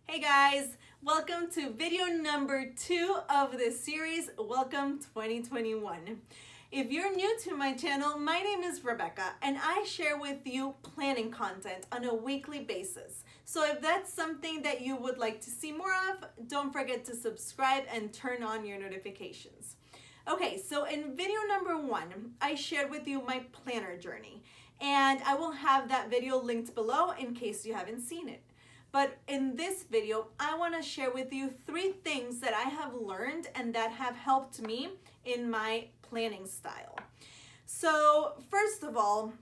Hey guys, welcome to video number 2 of this series, Welcome 2021. If you're new to my channel, my name is Rebecca and I share with you planning content on a weekly basis. So if that's something that you would like to see more of, don't forget to subscribe and turn on your notifications. Okay, so in video number 1, I shared with you my planner journey, and I will have that video linked below in case you haven't seen it. But in this video, I want to share with you 3 things that I have learned and that have helped me in my planning style. So first of all,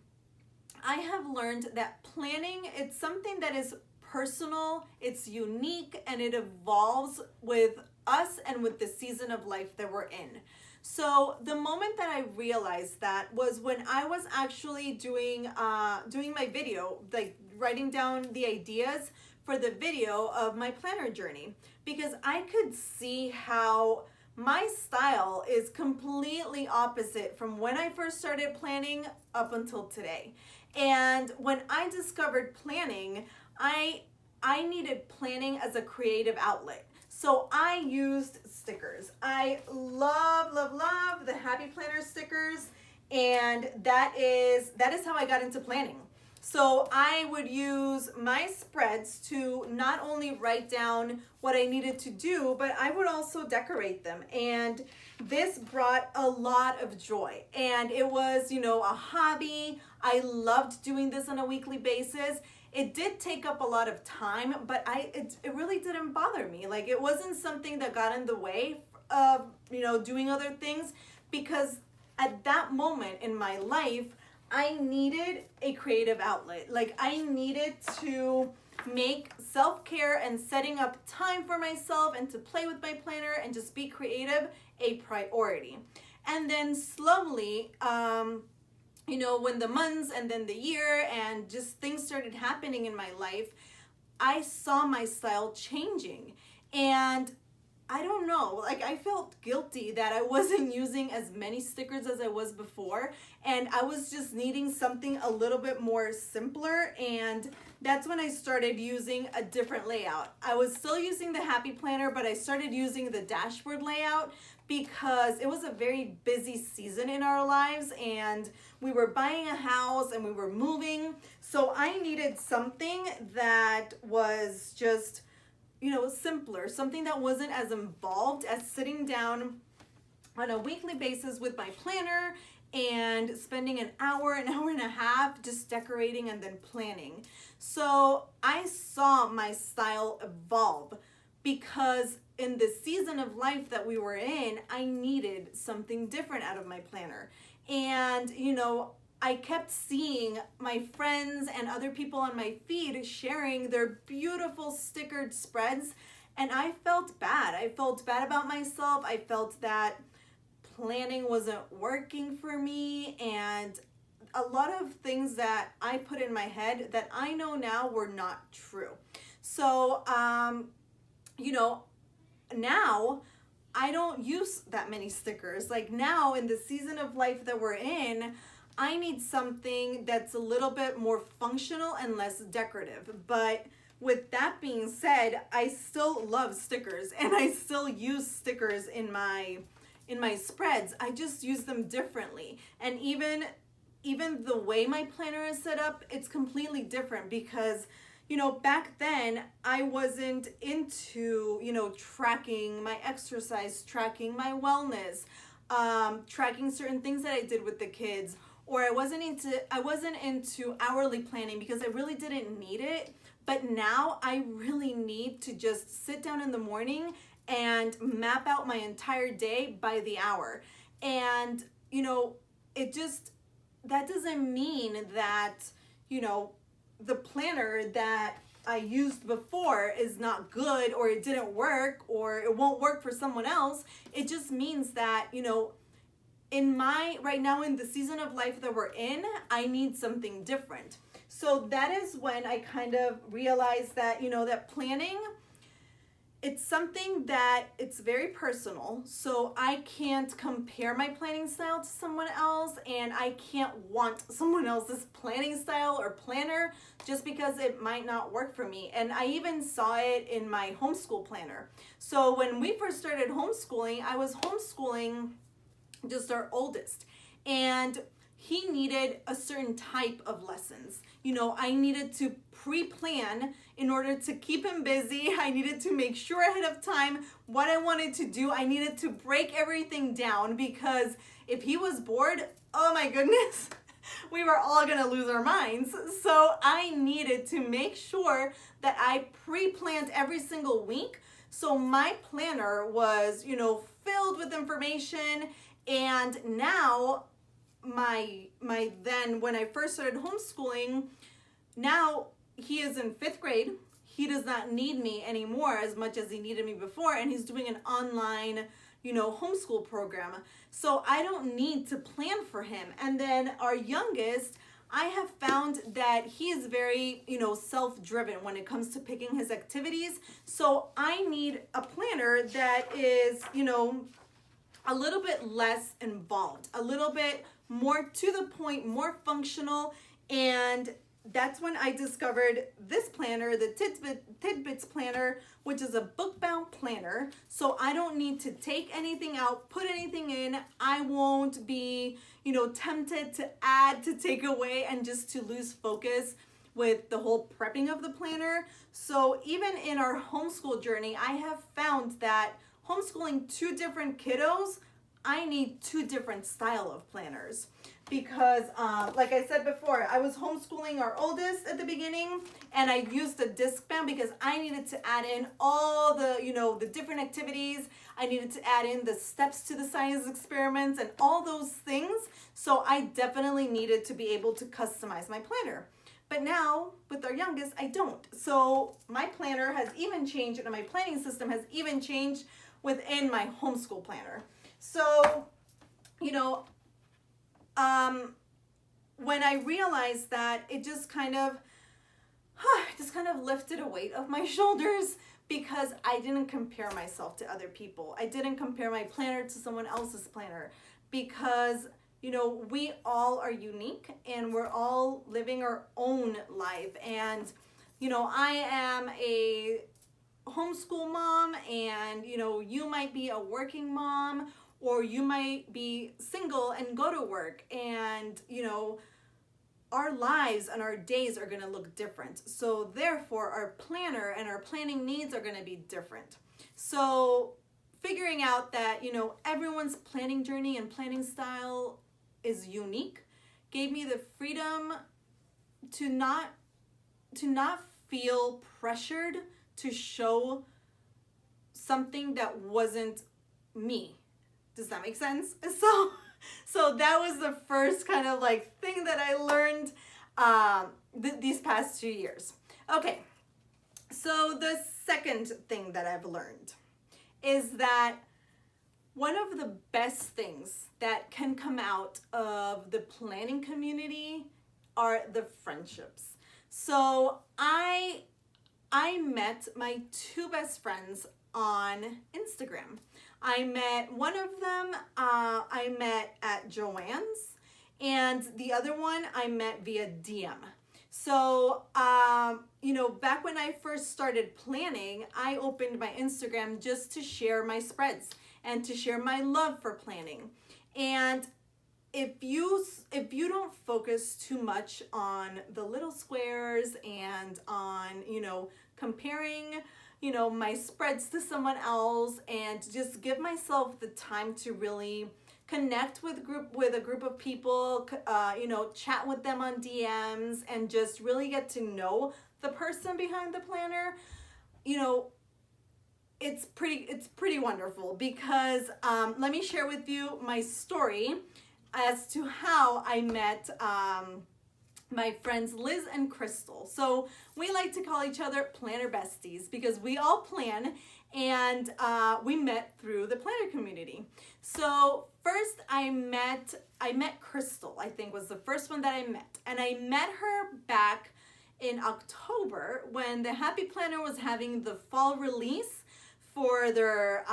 I have learned that planning, it's something that is personal, it's unique, and it evolves with us and with the season of life that we're in. So the moment that I realized that was when I was actually doing my video, like writing down the ideas for the video of my planner journey, because I could see how my style is completely opposite from when I first started planning up until today. And when I discovered planning, I needed planning as a creative outlet. So I used stickers. I love the Happy Planner stickers, and that is how I got into planning. So I would use my spreads to not only write down what I needed to do, but I would also decorate them. And this brought a lot of joy. And it was, a hobby. I loved doing this on a weekly basis. It did take up a lot of time, but it really didn't bother me. Like, it wasn't something that got in the way of, doing other things, because at that moment in my life, I needed a creative outlet. Like, I needed to make self-care and setting up time for myself and to play with my planner and just be creative a priority. And then slowly, when the months and then the year and just things started happening in my life, I saw my style changing. And I don't know, like, I felt guilty that I wasn't using as many stickers as I was before, and I was just needing something a little bit more simpler. And that's when I started using a different layout. I was still using the Happy Planner, but I started using the dashboard layout because it was a very busy season in our lives, and we were buying a house and we were moving. So I needed something that was just simpler, something that wasn't as involved as sitting down on a weekly basis with my planner and spending an hour and a half just decorating and then planning. So I saw my style evolve because in the season of life that we were in, I needed something different out of my planner. And, I kept seeing my friends and other people on my feed sharing their beautiful stickered spreads, and I felt bad. I felt bad about myself. I felt that planning wasn't working for me, and a lot of things that I put in my head that I know now were not true. So, now I don't use that many stickers. Like, now in the season of life that we're in, I need something that's a little bit more functional and less decorative. But with that being said, I still love stickers and I still use stickers in my spreads. I just use them differently. And even the way my planner is set up, it's completely different because back then I wasn't into, tracking my exercise, tracking my wellness, tracking certain things that I did with the kids, or I wasn't into hourly planning because I really didn't need it. But now I really need to just sit down in the morning and map out my entire day by the hour. And, that doesn't mean that, the planner that I used before is not good, or it didn't work, or it won't work for someone else. It just means that, right now in the season of life that we're in, I need something different. So that is when I kind of realized that, that planning it's something that it's very personal, so I can't compare my planning style to someone else, and I can't want someone else's planning style or planner just because it might not work for me. And I even saw it in my homeschool planner. So when we first started homeschooling, I was homeschooling just our oldest, and he needed a certain type of lessons. You know, I needed to pre-plan in order to keep him busy. I needed to make sure ahead of time what I wanted to do. I needed to break everything down, because if he was bored, oh my goodness, we were all gonna lose our minds. So I needed to make sure that I pre-planned every single week. So my planner was, you know, filled with information. And now my then when I first started homeschooling, now he is in 5th grade. He does not need me anymore as much as he needed me before, and he's doing an online, you know, homeschool program. So I don't need to plan for him. And then our youngest, I have found that he is very, you know, self-driven when it comes to picking his activities. So I need a planner that is, you know, a little bit less involved, a little bit more to the point, more functional. And that's when I discovered this planner, the Tidbits planner, which is a book-bound planner. So I don't need to take anything out, put anything in. I won't be, you know, tempted to add, to take away, and just to lose focus with the whole prepping of the planner. So even in our homeschool journey, I have found that homeschooling 2 different kiddos, I need 2 different style of planners, because like I said before, I was homeschooling our oldest at the beginning, and I used the Discbound because I needed to add in all the, you know, the different activities. I needed to add in the steps to the science experiments and all those things. So I definitely needed to be able to customize my planner. But now with our youngest, I don't. So my planner has even changed, and my planning system has even changed within my homeschool planner. So, you know, when I realized that, it just kind of lifted a weight off my shoulders, because I didn't compare myself to other people. I didn't compare my planner to someone else's planner, because, you know, we all are unique and we're all living our own life. And, you know, I am a homeschool mom, and, you know, you might be a working mom, or you might be single and go to work, and, you know, our lives and our days are going to look different. So therefore our planner and our planning needs are going to be different. So figuring out that, you know, everyone's planning journey and planning style is unique gave me the freedom to not feel pressured to show something that wasn't me. Does that make sense? So that was the first kind of like thing that I learned these past 2 years. Okay, so the second thing that I've learned is that one of the best things that can come out of the planning community are the friendships. So I met my 2 best friends on Instagram. I met one of them, I met at Joann's, and the other one I met via DM. So, you know, back when I first started planning, I opened my Instagram just to share my spreads and to share my love for planning. And if you don't focus too much on the little squares and on, you know, comparing, you know, my spreads to someone else, and just give myself the time to really connect with a group of people, you know, chat with them on DMs, and just really get to know the person behind the planner, you know, it's pretty wonderful. Because let me share with you my story as to how I met my friends Liz and Crystal. So we like to call each other planner besties, because we all plan, and we met through the planner community. So first I met Crystal, I think was the first one that I met. And I met her back in October when the Happy Planner was having the fall release for their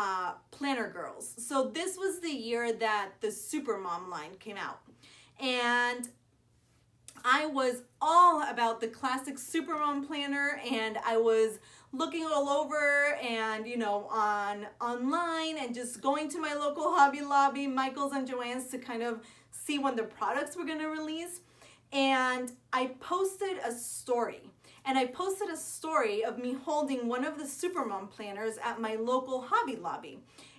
planner girls. So this was the year that the Supermom line came out. And I was all about the classic Supermom planner, and I was looking all over and, you know, online and just going to my local Hobby Lobby, Michael's and Joann's, to kind of see when the products were going to release. And I posted a story. And I posted a story of me holding one of the Supermom planners at my local Hobby Lobby.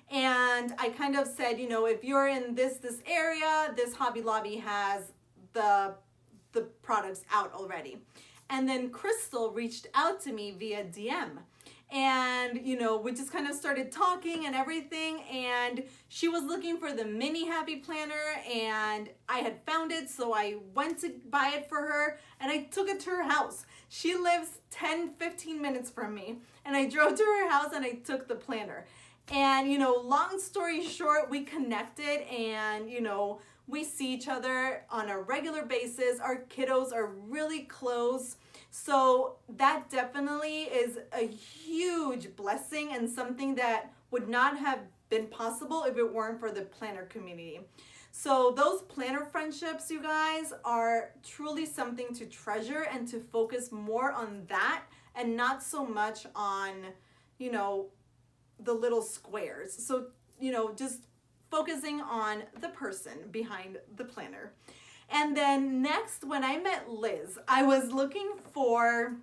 And I kind of said, you know, if you're in this area, this Hobby Lobby has the products out already. And then Crystal reached out to me via DM. And, you know, we just kind of started talking and everything. And she was looking for the mini Happy Planner, and I had found it. So I went to buy it for her, and I took it to her house. She lives 10-15 minutes from me. And I drove to her house and I took the planner. And, you know, long story short, we connected, and, you know, we see each other on a regular basis. Our kiddos are really close. So that definitely is a huge blessing and something that would not have been possible if it weren't for the planner community. So those planner friendships, you guys, are truly something to treasure and to focus more on that and not so much on, you know, the little squares. So, you know, just focusing on the person behind the planner. And then next, when I met Liz, I was looking for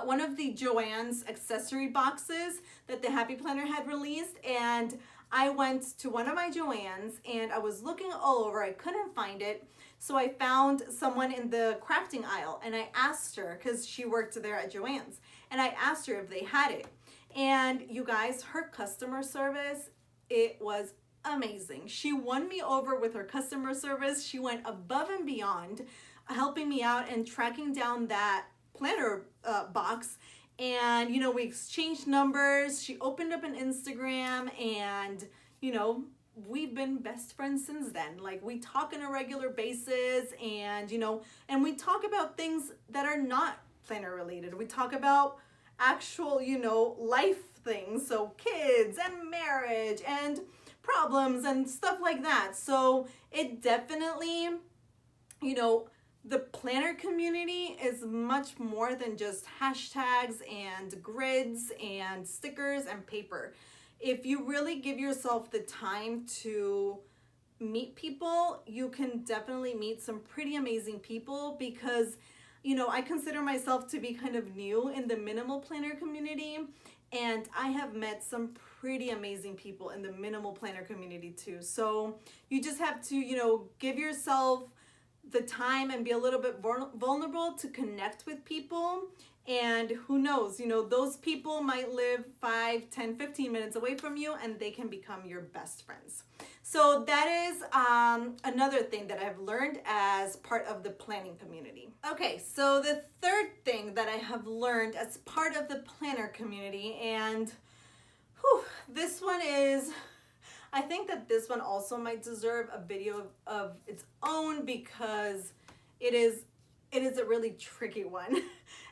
one of the Joann's accessory boxes that the Happy Planner had released, and I went to one of my Joann's and I was looking all over. I couldn't find it. So I found someone in the crafting aisle, and I asked her, because she worked there at Joann's, and I asked her if they had it. And you guys, her customer service, it was amazing. She won me over with her customer service. She went above and beyond helping me out and tracking down that planner box. And, you know, we exchanged numbers. She opened up an Instagram, and, you know, we've been best friends since then. Like, we talk on a regular basis, and, you know, and we talk about things that are not planner related. We talk about actual, you know, life things. So kids and marriage and problems and stuff like that. So it definitely, you know, the planner community is much more than just hashtags and grids and stickers and paper. If you really give yourself the time to meet people, you can definitely meet some pretty amazing people, because, you know, I consider myself to be kind of new in the minimal planner community, and I have met some pretty amazing people in the minimal planner community too. So you just have to, you know, give yourself the time and be a little bit vulnerable to connect with people. And who knows, you know, those people might live 5, 10, 15 minutes away from you, and they can become your best friends. So that is another thing that I've learned as part of the planning community. Okay, so the third thing that I have learned as part of the planner community, and this one is, I think that this one also might deserve a video of its own, because it is a really tricky one.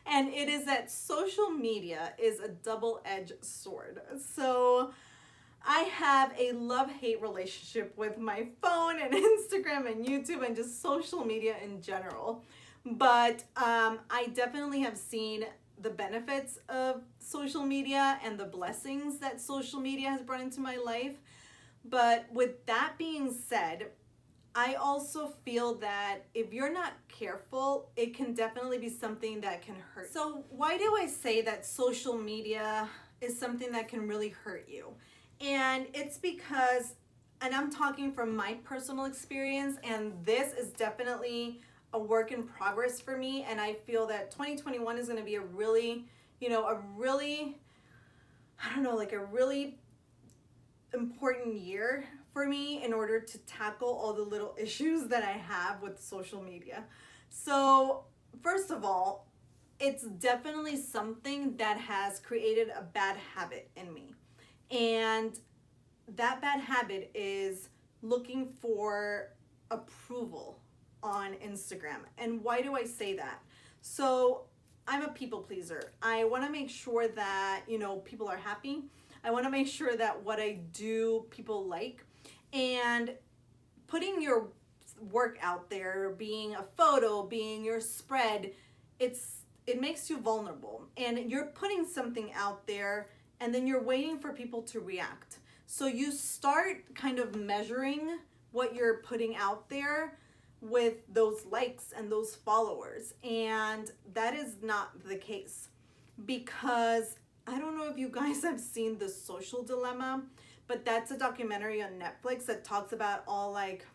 And it is that social media is a double-edged sword. So I have a love-hate relationship with my phone and Instagram and YouTube and just social media in general. But I definitely have seen the benefits of social media and the blessings that social media has brought into my life. But with that being said, I also feel that if you're not careful, it can definitely be something that can hurt. So why do I say that social media is something that can really hurt you? And it's because, and I'm talking from my personal experience, and this is definitely a work in progress for me, and I feel that 2021 is going to be a really, you know, a really important year for me in order to tackle all the little issues that I have with social media. So first of all, it's definitely something that has created a bad habit in me. And that bad habit is looking for approval on Instagram. And why do I say that? So I'm a people pleaser. I want to make sure that, you know, people are happy. I want to make sure that what I do people like. And putting your work out there, being a photo, being your spread, it makes you vulnerable, and you're putting something out there and then you're waiting for people to react. So you start kind of measuring what you're putting out there with those likes and those followers, and that is not the case, because I don't know if you guys have seen The Social Dilemma, but that's a documentary on Netflix that talks about all, like,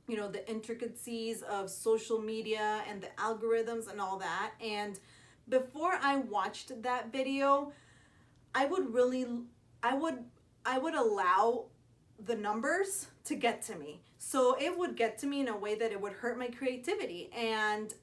you know, the intricacies of social media and the algorithms and all that. And before I watched that video, I would allow the numbers to get to me. So it would get to me in a way that it would hurt my creativity. And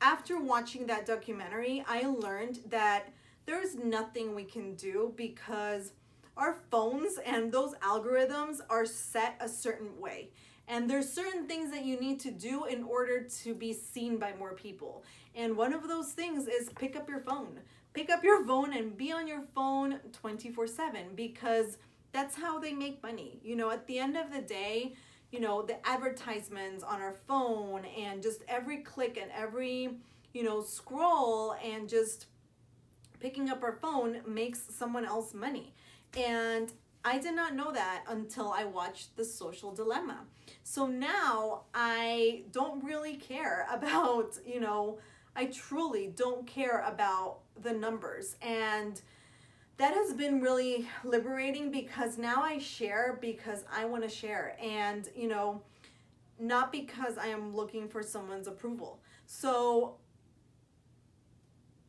after watching that documentary, I learned that there's nothing we can do, because our phones and those algorithms are set a certain way. And there's certain things that you need to do in order to be seen by more people. And one of those things is pick up your phone. Pick up your phone and be on your phone 24/7, because that's how they make money. You know, at the end of the day, you know, the advertisements on our phone and just every click and every, you know, scroll and just picking up our phone makes someone else money. And I did not know that until I watched The Social Dilemma. So now I don't really care about, you know, I truly don't care about the numbers. And that has been really liberating, because now I share because I want to share, and, you know, not because I am looking for someone's approval. So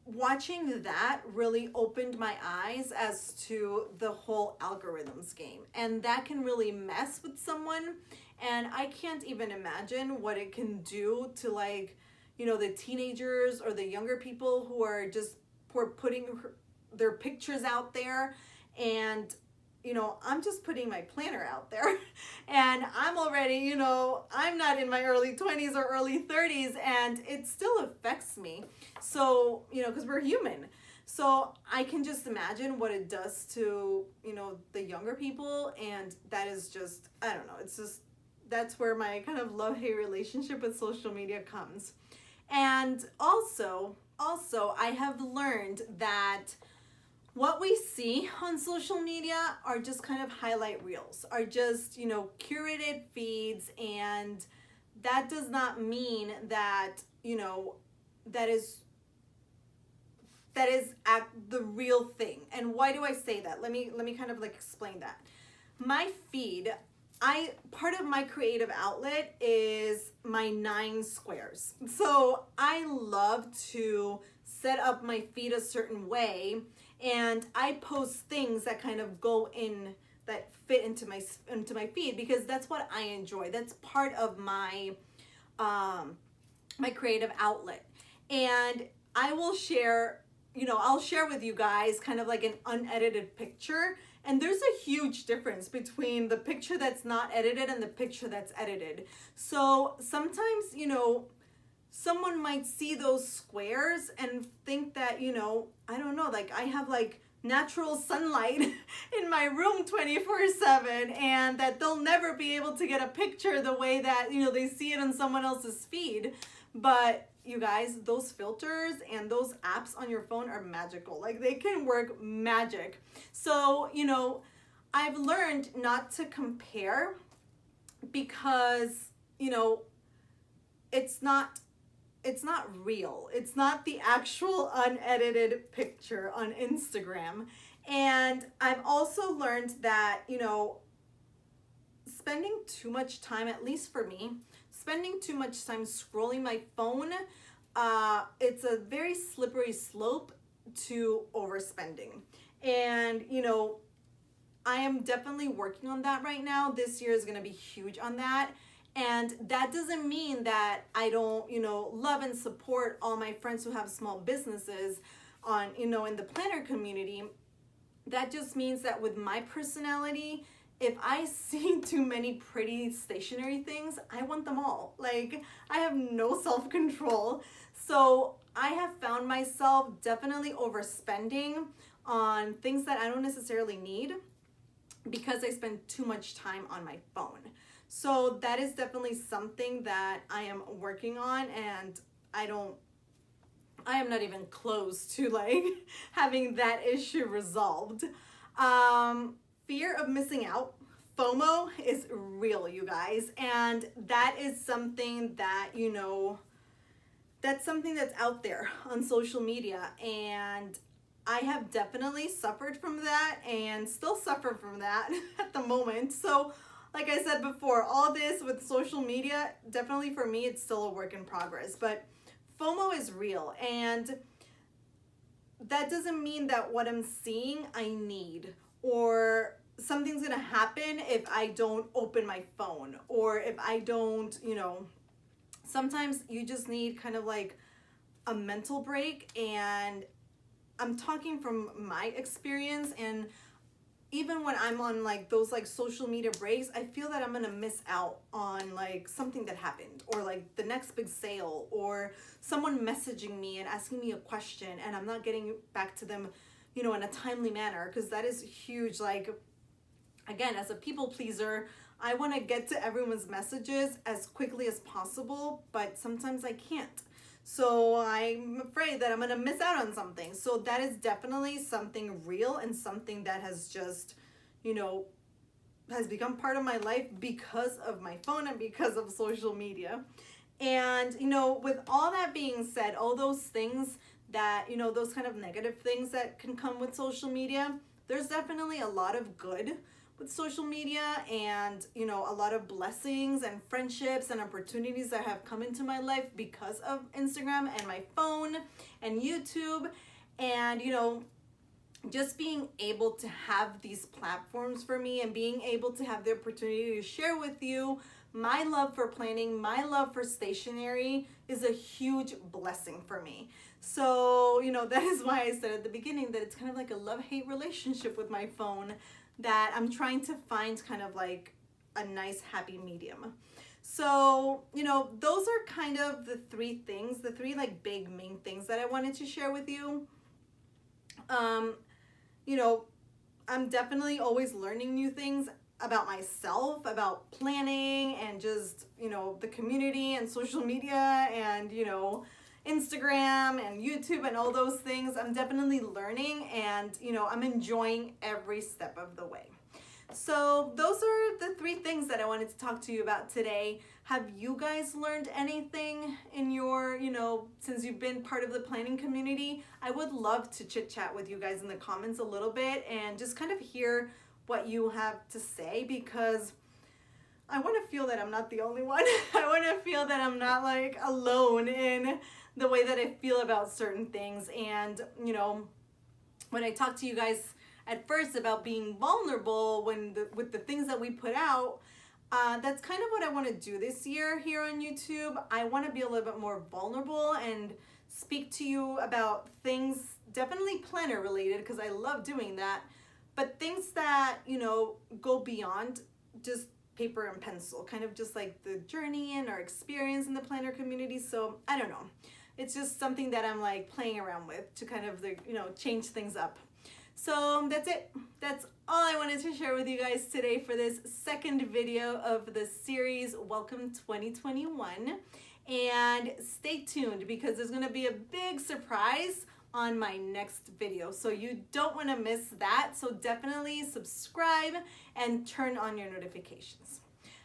watching that really opened my eyes as to the whole algorithms game, and that can really mess with someone. And I can't even imagine what it can do to, like, you know, the teenagers or the younger people who are putting their pictures out there. And, you know, I'm just putting my planner out there and I'm already, you know, I'm not in my early 20s or early 30s, and it still affects me. So, you know, because we're human. So I can just imagine what it does to, you know, the younger people. And that is just, I don't know, it's just, that's where my kind of love-hate relationship with social media comes. And also I have learned that what we see on social media are just kind of highlight reels, are just, you know, curated feeds. And that does not mean that, you know, that is the real thing. And why do I say that? Let me kind of like explain that. My feed, part of my creative outlet is my 9 squares. So I love to set up my feed a certain way, and I post things that kind of go in, that fit into my feed, because that's what I enjoy. That's part of my my creative outlet. And I will share, you know, I'll share with you guys kind of like an unedited picture. And there's a huge difference between the picture that's not edited and the picture that's edited. So sometimes, you know, someone might see those squares and think that, you know, I don't know, like I have like natural sunlight in my room 24/7, and that they'll never be able to get a picture the way that, you know, they see it on someone else's feed. But you guys, those filters and those apps on your phone are magical. Like, they can work magic. So, you know, I've learned not to compare, because, you know, it's not real. It's not the actual unedited picture on Instagram. And I've also learned that, you know, spending too much time, at least for me, spending too much time scrolling my phone, it's a very slippery slope to overspending. And, you know, I am definitely working on that right now. This year is going to be huge on that. And that doesn't mean that I don't, you know, love and support all my friends who have small businesses on, you know, in the planner community. That just means that with my personality, if I see too many pretty stationery things, I want them all. Like, I have no self-control. So I have found myself definitely overspending on things that I don't necessarily need because I spend too much time on my phone. So that is definitely something that I am working on, and I am not even close to like having that issue resolved. Fear of missing out. FOMO is real, you guys, and that is something that, that's something that's out there on social media, and I have definitely suffered from that and still suffer from that at the moment. So, like I said before, all this with social media, definitely for me, it's still a work in progress, but FOMO is real, and that doesn't mean that what I'm seeing I need, or something's gonna happen if I don't open my phone, or if I don't, sometimes you just need kind of like a mental break. And I'm talking from my experience, and even when I'm on like those like social media breaks, I feel that I'm gonna miss out on like something that happened, or like the next big sale, or someone messaging me and asking me a question and I'm not getting back to them, in a timely manner, because that is huge. Like, again, as a people pleaser, I want to get to everyone's messages as quickly as possible, but sometimes I can't. So I'm afraid that I'm going to miss out on something. So that is definitely something real, and something that has just, has become part of my life because of my phone and because of social media. And, with all that being said, all those things that, those kind of negative things that can come with social media, there's definitely a lot of good with social media, and a lot of blessings and friendships and opportunities that have come into my life because of Instagram and my phone and YouTube. And just being able to have these platforms for me, and being able to have the opportunity to share with you my love for planning, my love for stationery, is a huge blessing for me. So that is why I said at the beginning that it's kind of like a love-hate relationship with my phone, that I'm trying to find kind of like a nice happy medium. So, those are kind of the three like big main things that I wanted to share with you. I'm definitely always learning new things about myself, about planning, and just, the community and social media, and, Instagram and YouTube and all those things. I'm definitely learning, and I'm enjoying every step of the way. So those are the three things that I wanted to talk to you about today. Have you guys learned anything in your, since you've been part of the planning community? I would love to chit chat with you guys in the comments a little bit, and just kind of hear what you have to say, because I want to feel that I'm not the only one. I want to feel that I'm not like alone in the way that I feel about certain things. And, when I talk to you guys at first about being vulnerable with the things that we put out, that's kind of what I want to do this year here on YouTube. I want to be a little bit more vulnerable and speak to you about things, definitely planner related, because I love doing that, but things that, go beyond just paper and pencil, kind of just like the journey and our experience in the planner community. So I don't know. It's just something that I'm like playing around with to kind of change things up. So that's it. That's all I wanted to share with you guys today for this second video of the series, Welcome 2021. And stay tuned, because there's going to be a big surprise on my next video. So you don't want to miss that. So definitely subscribe and turn on your notifications.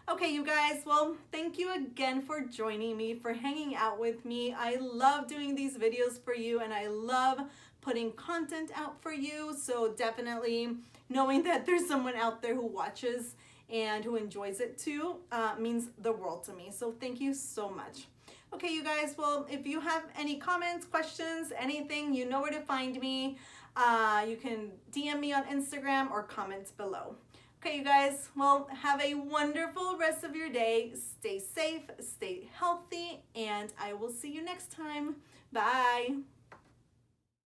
Okay, you guys, well, thank you again for joining me, for hanging out with me. I love doing these videos for you, and I love putting content out for you. So definitely knowing that there's someone out there who watches and who enjoys it too means the world to me. So thank you so much. Okay, you guys, well, if you have any comments, questions, anything, you know where to find me. You can DM me on Instagram or comment below. Okay, you guys, well, have a wonderful rest of your day. Stay safe, stay healthy, and I will see you next time. Bye.